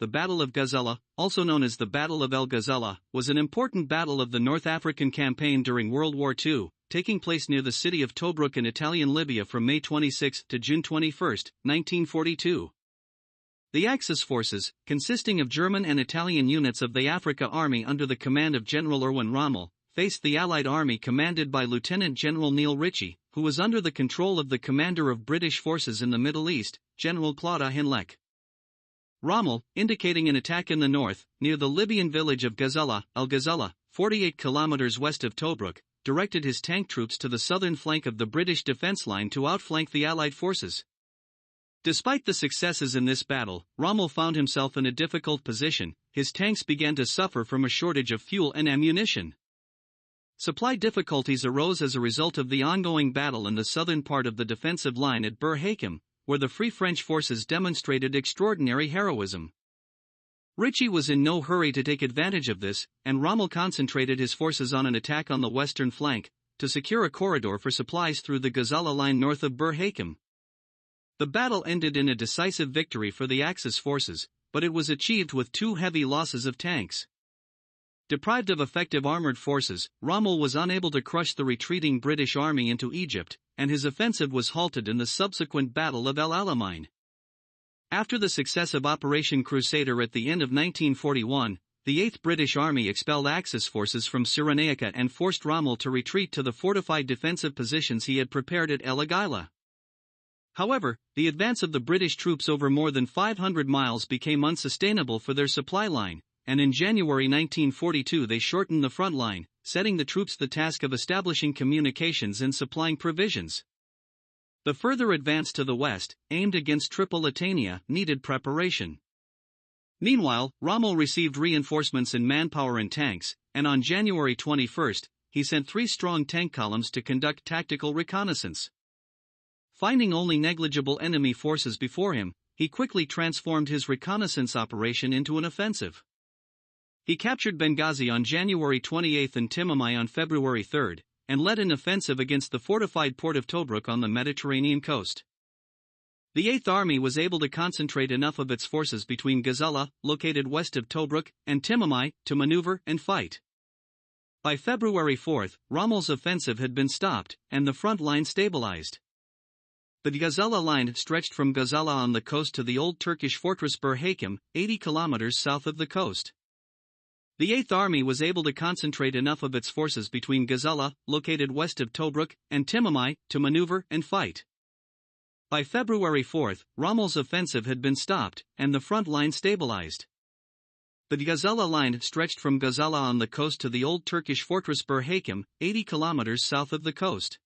the Battle of Gazala, also known as the Battle of El Ghazala, was an important battle of the North African campaign during World War II, taking place near the city of Tobruk in Italian Libya from May 26 to June 21, 1942. The Axis forces, consisting of German and Italian units of the Africa Army under the command of General Erwin Rommel, faced the Allied army commanded by Lieutenant General Neil Ritchie, who was under the control of the commander of British forces in the Middle East, General Claude Hinleck. Rommel, indicating an attack in the north, near the Libyan village of Gazala, El Ghazala, 48 kilometers west of Tobruk, directed his tank troops to the southern flank of the British defense line to outflank the Allied forces. Despite the successes in this battle, Rommel found himself in a difficult position. His tanks began to suffer from a shortage of fuel and ammunition. Supply difficulties arose as a result of the ongoing battle in the southern part of the defensive line at Bir Hakeim, where the Free French forces demonstrated extraordinary heroism. Ritchie was in no hurry to take advantage of this, and Rommel concentrated his forces on an attack on the western flank, to secure a corridor for supplies through the Gazala line north of Bir Hakeim. The battle ended in a decisive victory for the Axis forces, but it was achieved with two heavy losses of tanks. Deprived of effective armored forces, Rommel was unable to crush the retreating British army into Egypt, and his offensive was halted in the subsequent Battle of El Alamein. After the success of Operation Crusader at the end of 1941, the 8th British Army expelled Axis forces from Cyrenaica and forced Rommel to retreat to the fortified defensive positions he had prepared at El Agheila. However, the advance of the British troops over more than 500 miles became unsustainable for their supply line, and in January 1942 they shortened the front line, setting the troops the task of establishing communications and supplying provisions. The further advance to the west, aimed against Tripolitania, needed preparation. Meanwhile, Rommel received reinforcements in manpower and tanks, and on January 21, he sent 3 strong tank columns to conduct tactical reconnaissance. Finding only negligible enemy forces before him, he quickly transformed his reconnaissance operation into an offensive. He captured Benghazi on January 28 and Timimai on February 3, and led an offensive against the fortified port of Tobruk on the Mediterranean coast. The 8th Army was able to concentrate enough of its forces between Gazala, located west of Tobruk, and Timimai, to maneuver and fight. By February 4, Rommel's offensive had been stopped, and the front line stabilized. The Gazala line stretched from Gazala on the coast to the old Turkish fortress Bir Hakeim, 80 kilometers south of the coast. The 8th Army was able to concentrate enough of its forces between Gazala, located west of Tobruk, and Timimai, to maneuver and fight. By February 4, Rommel's offensive had been stopped, and the front line stabilized. The Gazala line stretched from Gazala on the coast to the old Turkish fortress Bir Hakeim, 80 kilometers south of the coast.